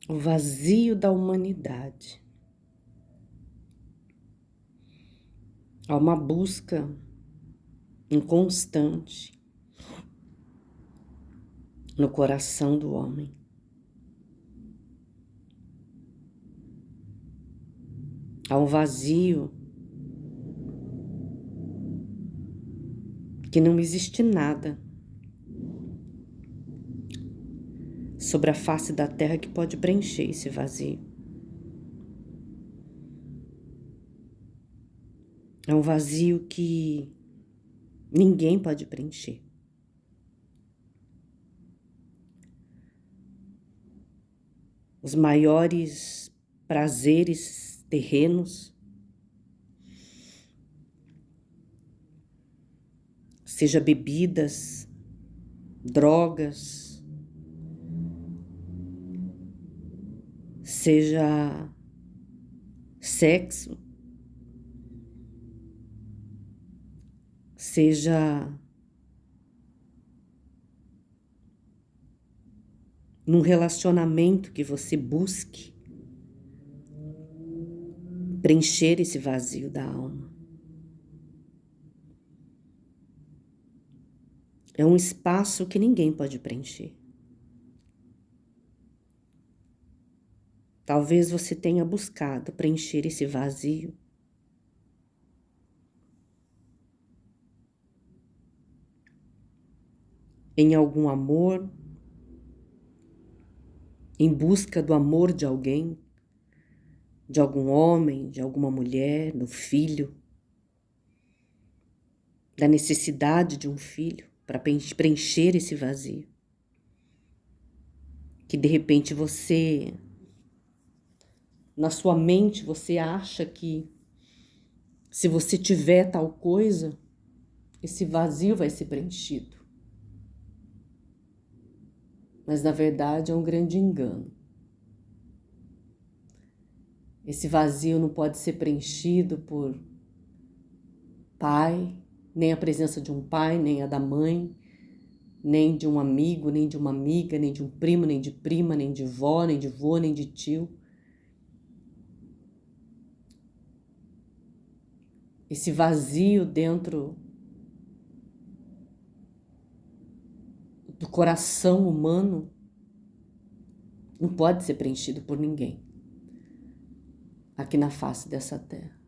o vazio da humanidade. Há uma busca inconstante no coração do homem. Há um vazio que não existe nada sobre a face da terra que pode preencher esse vazio. É um vazio que ninguém pode preencher. Os maiores prazeres terrenos, seja bebidas, drogas, seja sexo, seja num relacionamento que você busque preencher esse vazio da alma. É um espaço que ninguém pode preencher. Talvez você tenha buscado preencher esse vazio em algum amor, em busca do amor de alguém, de algum homem, de alguma mulher, do filho, da necessidade de um filho para preencher esse vazio. Que de repente você, na sua mente, você acha que se você tiver tal coisa, esse vazio vai ser preenchido. Mas na verdade é um grande engano. Esse vazio não pode ser preenchido por pai, nem a presença de um pai, nem a da mãe, nem de um amigo, nem de uma amiga, nem de um primo, nem de prima, nem de vó, nem de vô, nem de tio. Esse vazio dentro do coração humano não pode ser preenchido por ninguém aqui na face dessa terra.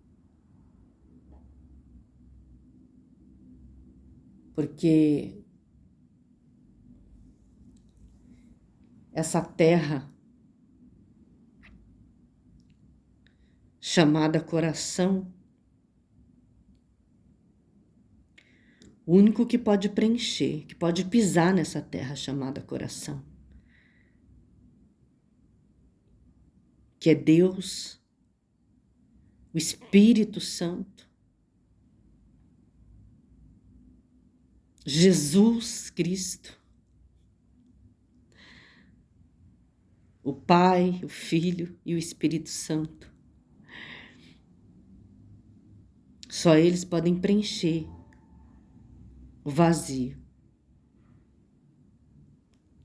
Porque essa terra chamada coração, o único que pode preencher, que pode pisar nessa terra chamada coração, que é Deus, o Espírito Santo, Jesus Cristo, o Pai, o Filho e o Espírito Santo. Só eles podem preencher o vazio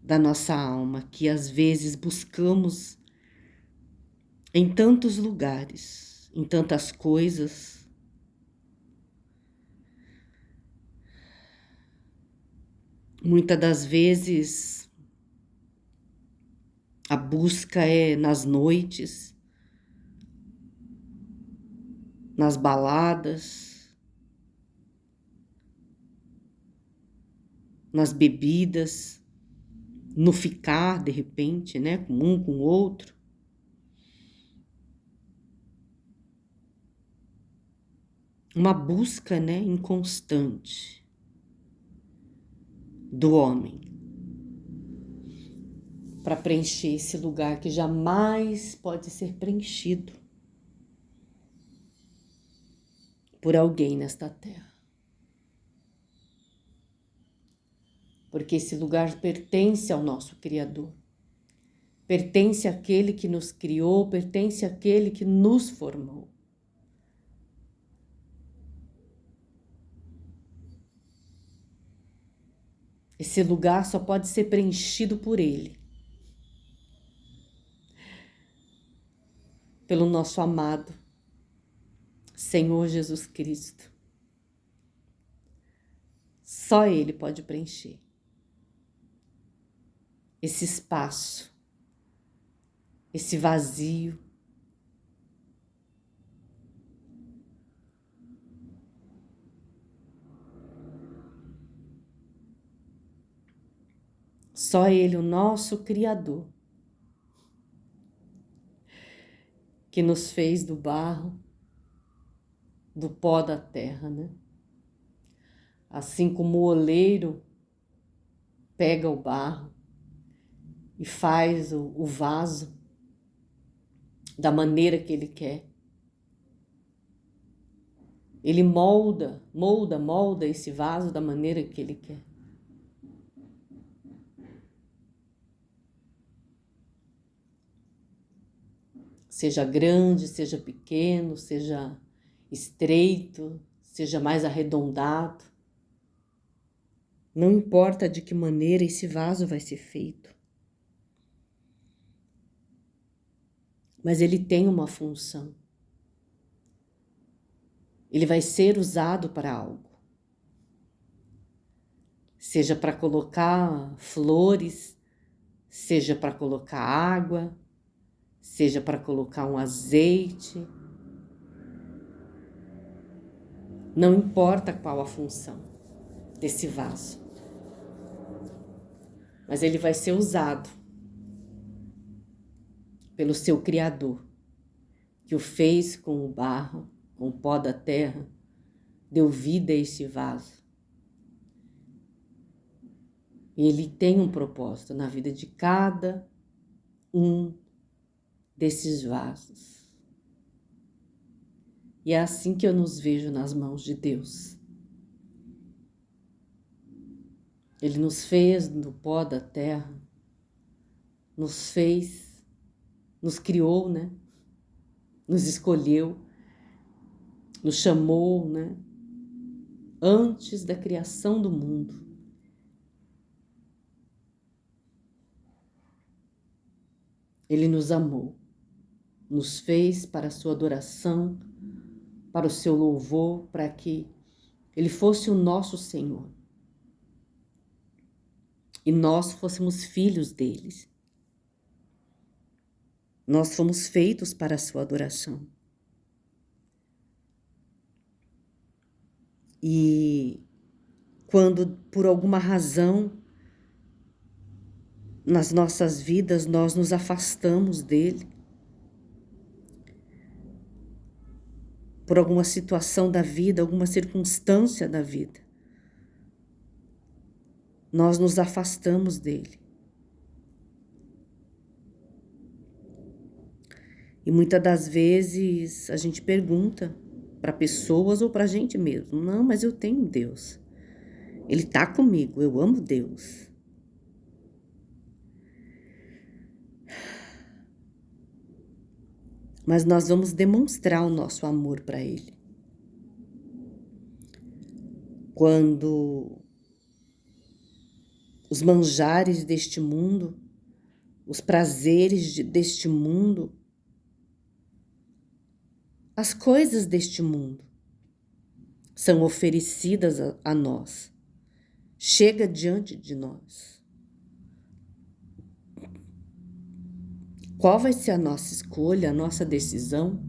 da nossa alma, que às vezes buscamos em tantos lugares, em tantas coisas. Muitas das vezes a busca é nas noites, nas baladas, nas bebidas, no ficar de repente, né, com um com o outro. Uma busca, né, inconstante do homem para preencher esse lugar que jamais pode ser preenchido por alguém nesta terra. Porque esse lugar pertence ao nosso Criador, pertence àquele que nos criou, pertence àquele que nos formou. Esse lugar só pode ser preenchido por Ele. pelo nosso amado Senhor Jesus Cristo. Só Ele pode preencher esse espaço, esse vazio. Só Ele, o nosso Criador, que nos fez do barro, do pó da terra, né? Assim como o oleiro pega o barro e faz o vaso da maneira que ele quer. Ele molda esse vaso da maneira que ele quer. Seja grande, seja pequeno, seja estreito, seja mais arredondado. Não importa de que maneira esse vaso vai ser feito. Mas ele tem uma função. Ele vai ser usado para algo. Seja para colocar flores, seja para colocar água, seja para colocar um azeite. Não importa qual a função desse vaso. Mas ele vai ser usado pelo seu Criador, que o fez com o barro, com o pó da terra, deu vida a esse vaso. E ele tem um propósito na vida de cada um desses vasos. E é assim que eu nos vejo nas mãos de Deus. Ele nos fez do pó da terra, nos fez, nos criou, né? Nos escolheu, nos chamou, né? Antes da criação do mundo. Ele nos amou, nos fez para a sua adoração, para o seu louvor, para que Ele fosse o nosso Senhor. E nós fôssemos filhos deles. Nós fomos feitos para a sua adoração. E quando, por alguma razão, nas nossas vidas, nós nos afastamos dele, por alguma situação da vida, alguma circunstância da vida, nós nos afastamos dele. E muitas das vezes a gente pergunta para pessoas ou para a gente mesmo: não, mas eu tenho Deus. Ele está comigo, eu amo Deus. Mas nós vamos demonstrar o nosso amor para Ele quando os manjares deste mundo, os prazeres deste mundo, as coisas deste mundo são oferecidas a nós, chega diante de nós. Qual vai ser a nossa escolha, a nossa decisão?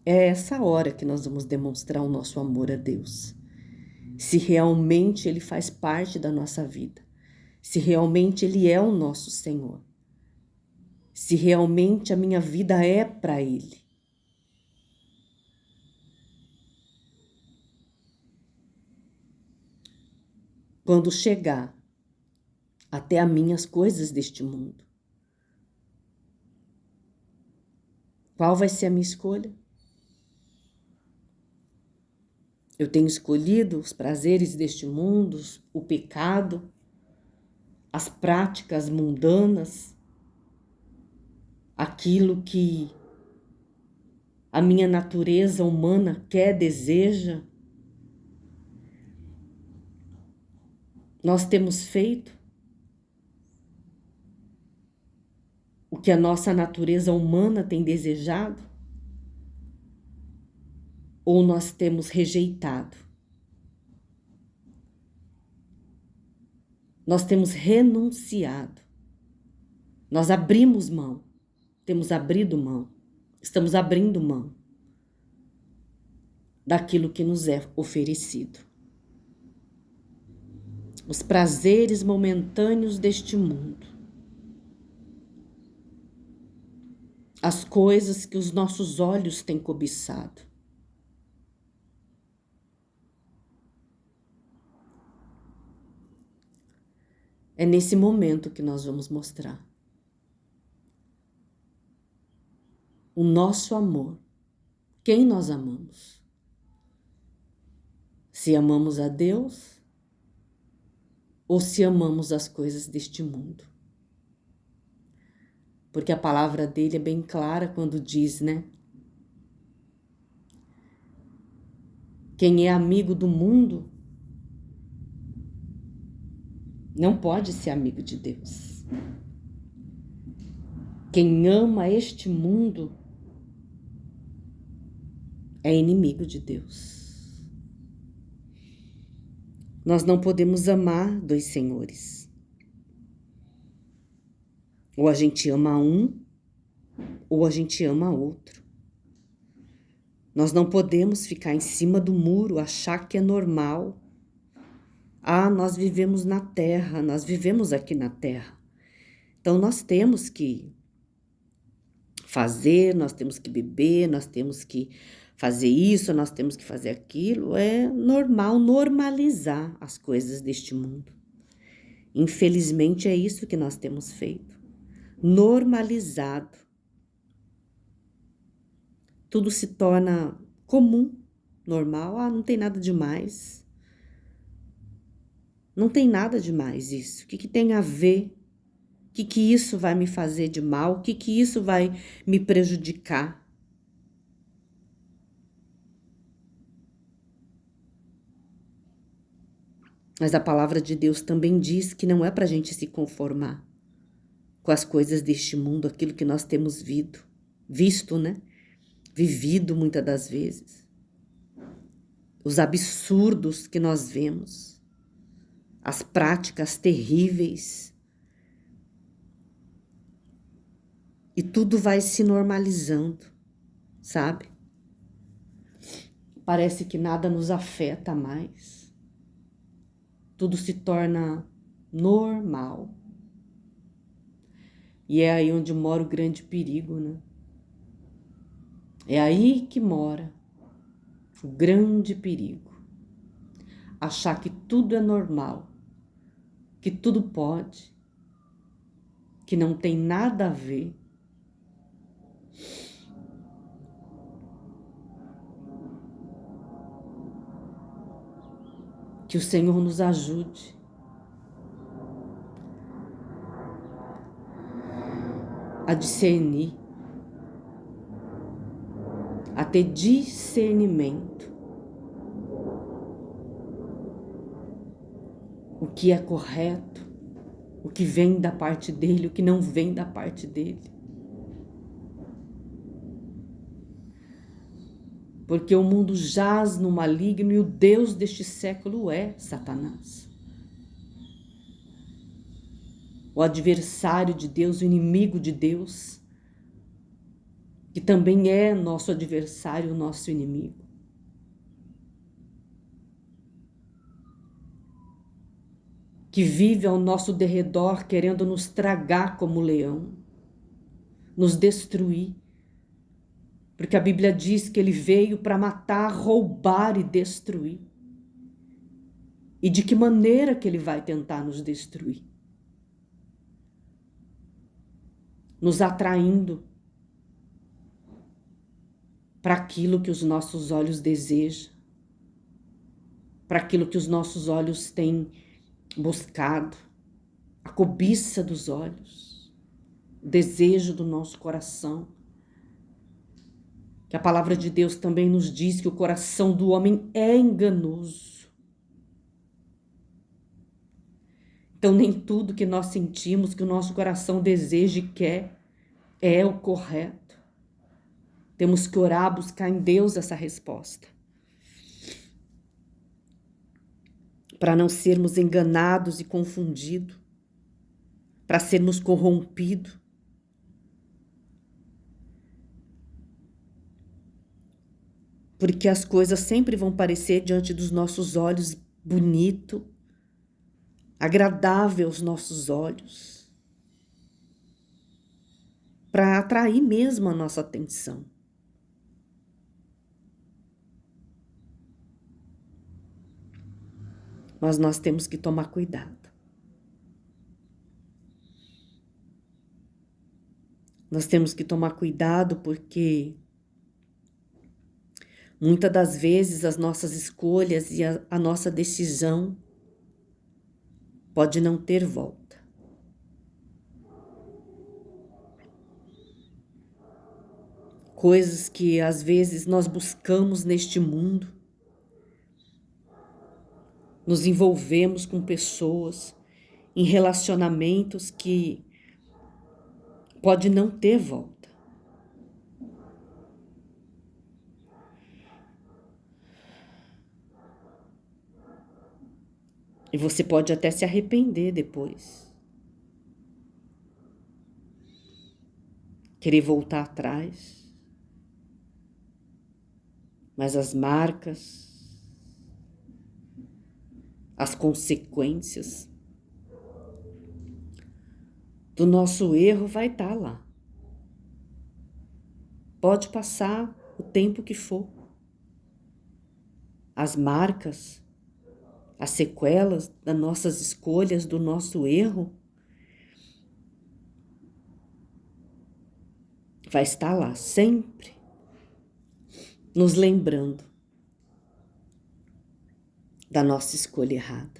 É essa hora que nós vamos demonstrar o nosso amor a Deus. Se realmente Ele faz parte da nossa vida. Se realmente Ele é o nosso Senhor. Se realmente a minha vida é para Ele. Quando chegar até a mim as coisas deste mundo, qual vai ser a minha escolha? Eu tenho escolhido os prazeres deste mundo, o pecado, as práticas mundanas, aquilo que a minha natureza humana quer, deseja. Nós temos feito o que a nossa natureza humana tem desejado? Ou nós temos rejeitado? Nós temos renunciado. Nós abrimos mão. Temos abrido mão. Estamos abrindo mão daquilo que nos é oferecido. Os prazeres momentâneos deste mundo. As coisas que os nossos olhos têm cobiçado. É nesse momento que nós vamos mostrar o nosso amor. Quem nós amamos? Se amamos a Deus ou se amamos as coisas deste mundo? Porque a palavra dele é bem clara quando diz, né? Quem é amigo do mundo não pode ser amigo de Deus. Quem ama este mundo é inimigo de Deus. Nós não podemos amar dois senhores. Ou a gente ama um, ou a gente ama outro. Nós não podemos ficar em cima do muro, achar que é normal. Ah, nós vivemos na terra, nós vivemos aqui na terra. Então nós temos que fazer, nós temos que beber, nós temos que fazer isso, nós temos que fazer aquilo. É normal normalizar as coisas deste mundo. Infelizmente é isso que nós temos feito. Normalizado. Tudo se torna comum, normal. Ah, não tem nada demais. Não tem nada demais isso. O que tem a ver? O que isso vai me fazer de mal? O que isso vai me prejudicar? Mas a palavra de Deus também diz que não é para a gente se conformar com as coisas deste mundo, aquilo que nós temos visto, né? Vivido muitas das vezes. Os absurdos que nós vemos, as práticas terríveis. E tudo vai se normalizando, sabe? Parece que nada nos afeta mais. Tudo se torna normal. E é aí onde mora o grande perigo, né? É aí que mora o grande perigo. Achar que tudo é normal, que tudo pode, que não tem nada a ver. Que o Senhor nos ajude a discernir, a ter discernimento. O que é correto, o que vem da parte dele, o que não vem da parte dele. Porque o mundo jaz no maligno e o Deus deste século é Satanás. O adversário de Deus, o inimigo de Deus, que também é nosso adversário, nosso inimigo. Que vive ao nosso derredor querendo nos tragar como leão, nos destruir. Porque a Bíblia diz que ele veio para matar, roubar e destruir. E de que maneira que ele vai tentar nos destruir? Nos atraindo para aquilo que os nossos olhos desejam, para aquilo que os nossos olhos têm buscado, a cobiça dos olhos, o desejo do nosso coração. Que a palavra de Deus também nos diz que o coração do homem é enganoso. Então nem tudo que nós sentimos, que o nosso coração deseja e quer, é o correto. Temos que orar, buscar em Deus essa resposta. Para não sermos enganados e confundidos, para sermos corrompidos. Porque as coisas sempre vão parecer diante dos nossos olhos bonito, agradável aos nossos olhos, para atrair mesmo a nossa atenção. Mas nós temos que tomar cuidado. Nós temos que tomar cuidado porque muitas das vezes as nossas escolhas e a nossa decisão pode não ter volta. Coisas que às vezes nós buscamos neste mundo, nos envolvemos com pessoas, em relacionamentos que pode não ter volta. E você pode até se arrepender depois. Querer voltar atrás. Mas as marcas, as consequências do nosso erro vai estar lá. Pode passar o tempo que for. As marcas, as sequelas das nossas escolhas, do nosso erro, vai estar lá sempre, nos lembrando da nossa escolha errada,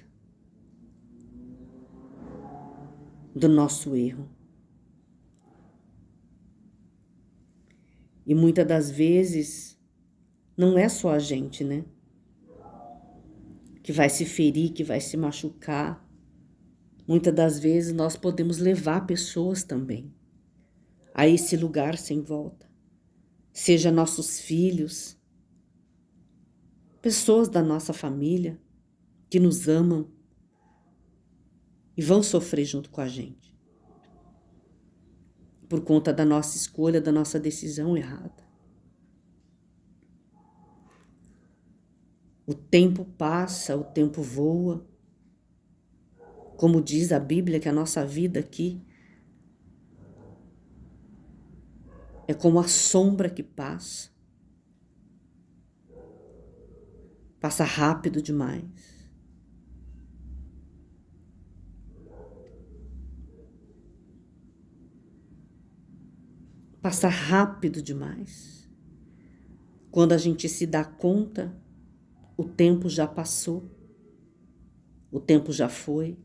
do nosso erro. E muitas das vezes, não é só a gente, né? Que vai se ferir, que vai se machucar. Muitas das vezes nós podemos levar pessoas também a esse lugar sem volta. Seja nossos filhos, pessoas da nossa família que nos amam e vão sofrer junto com a gente. Por conta da nossa escolha, da nossa decisão errada. O tempo passa, o tempo voa. Como diz a Bíblia, que a nossa vida aqui é como a sombra que passa. Passa rápido demais. Passa rápido demais. Quando a gente se dá conta, o tempo já passou. O tempo já foi.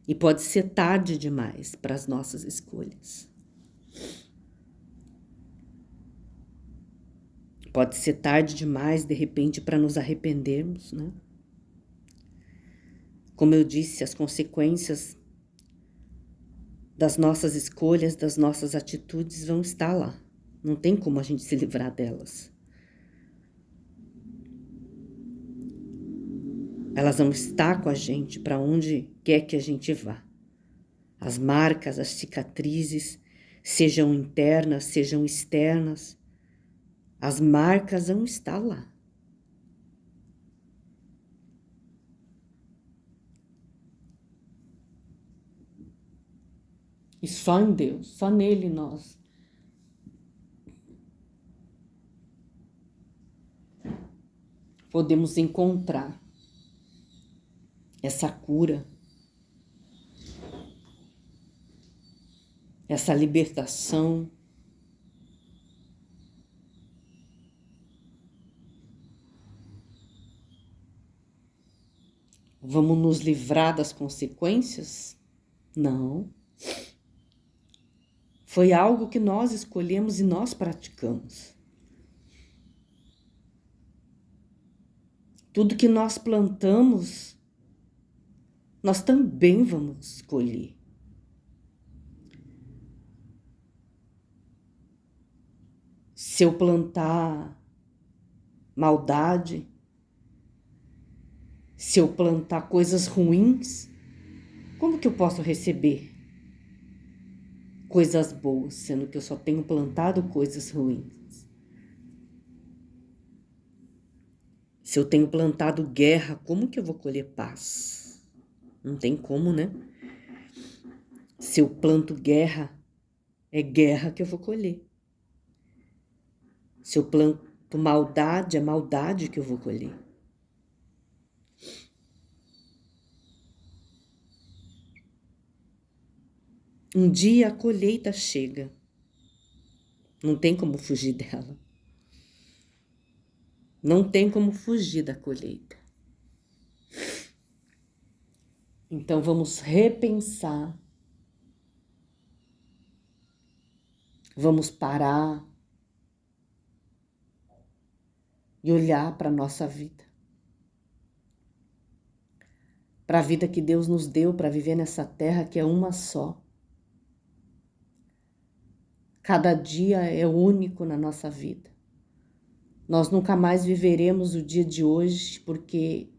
E pode ser tarde demais para as nossas escolhas. Pode ser tarde demais, de repente, para nos arrependermos, né? Como eu disse, as consequências das nossas escolhas, das nossas atitudes vão estar lá. Não tem como a gente se livrar delas. Elas vão estar com a gente para onde quer que a gente vá. As marcas, as cicatrizes, sejam internas, sejam externas, as marcas vão estar lá. E só em Deus, só nele nós podemos encontrar essa cura, essa libertação. Vamos nos livrar das consequências? Não. Foi algo que nós escolhemos e nós praticamos. Tudo que nós plantamos, nós também vamos colher. Se eu plantar maldade, se eu plantar coisas ruins, como que eu posso receber coisas boas, sendo que eu só tenho plantado coisas ruins? Se eu tenho plantado guerra, como que eu vou colher paz? Não tem como, né? Se eu planto guerra, é guerra que eu vou colher. Se eu planto maldade, é maldade que eu vou colher. Um dia a colheita chega. Não tem como fugir dela. Não tem como fugir da colheita. Então vamos repensar. Vamos parar e olhar para a nossa vida. Para a vida que Deus nos deu para viver nessa terra que é uma só. Cada dia é único na nossa vida. Nós nunca mais viveremos o dia de hoje, porque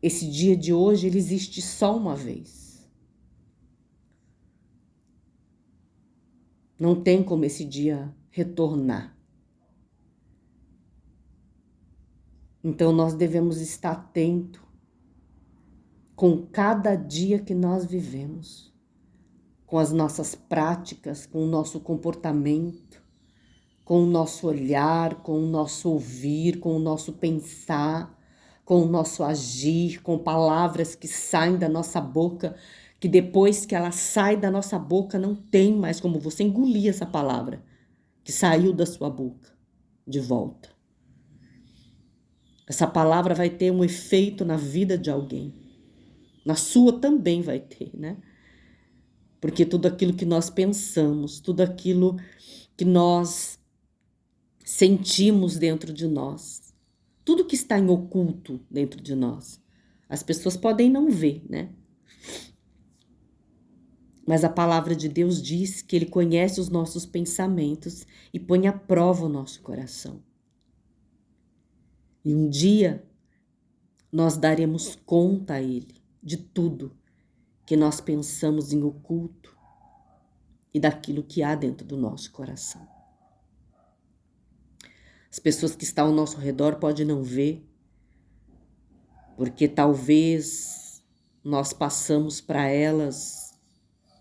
esse dia de hoje ele existe só uma vez. Não tem como esse dia retornar. Então nós devemos estar atentos com cada dia que nós vivemos, com as nossas práticas, com o nosso comportamento, com o nosso olhar, com o nosso ouvir, com o nosso pensar, com o nosso agir, com palavras que saem da nossa boca, que depois que ela sai da nossa boca, não tem mais como você engolir essa palavra que saiu da sua boca de volta. Essa palavra vai ter um efeito na vida de alguém. Na sua também vai ter, né? Porque tudo aquilo que nós pensamos, tudo aquilo que nós sentimos dentro de nós, tudo que está em oculto dentro de nós, as pessoas podem não ver, né? Mas a palavra de Deus diz que Ele conhece os nossos pensamentos e põe à prova o nosso coração. E um dia nós daremos conta a Ele de tudo que nós pensamos em oculto e daquilo que há dentro do nosso coração. As pessoas que estão ao nosso redor podem não ver, porque talvez nós passamos para elas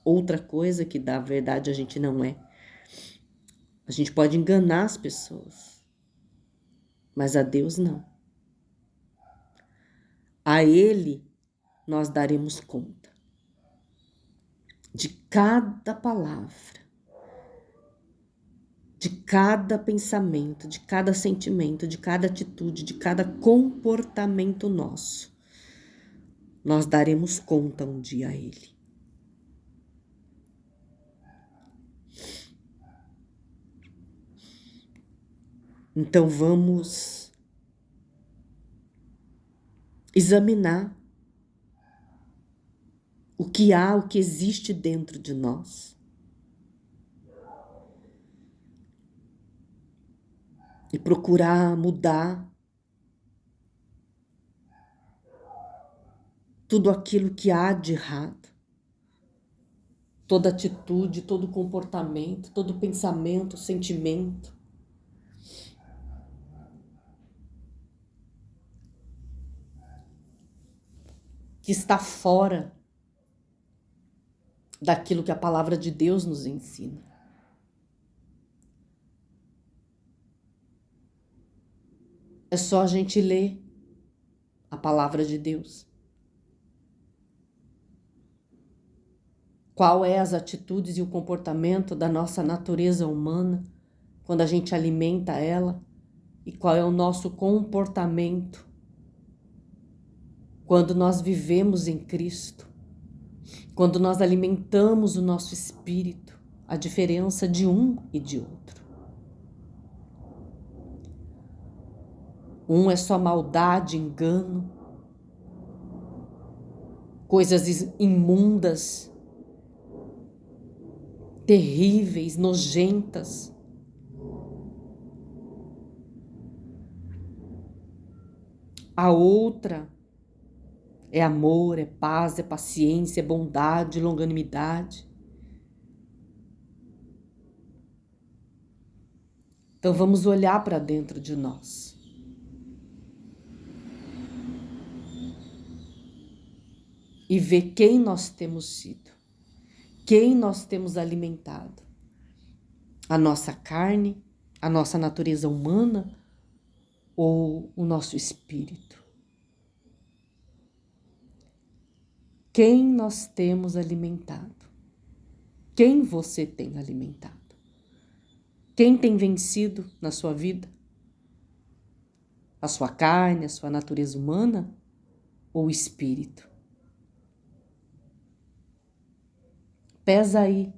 outra coisa que na verdade a gente não é. A gente pode enganar as pessoas, mas a Deus não. A Ele nós daremos conta de cada palavra, de cada pensamento, de cada sentimento, de cada atitude, de cada comportamento nosso. Nós daremos conta um dia a Ele. Então vamos examinar o que há, o que existe dentro de nós. E procurar mudar tudo aquilo que há de errado. Toda atitude, todo comportamento, todo pensamento, sentimento. Que está fora daquilo que a palavra de Deus nos ensina. É só a gente ler a palavra de Deus. Qual é as atitudes e o comportamento da nossa natureza humana quando a gente alimenta ela e qual é o nosso comportamento quando nós vivemos em Cristo, quando nós alimentamos o nosso espírito, a diferença de um e de outro. Um é só maldade, engano, coisas imundas, terríveis, nojentas. A outra é amor, é paz, é paciência, é bondade, longanimidade. Então vamos olhar para dentro de nós. E ver quem nós temos sido, quem nós temos alimentado. A nossa carne, a nossa natureza humana ou o nosso espírito. Quem nós temos alimentado? Quem você tem alimentado? Quem tem vencido na sua vida? A sua carne, a sua natureza humana ou o espírito? Pesa aí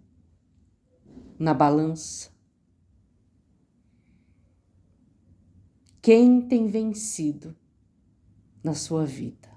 na balança. Quem tem vencido na sua vida?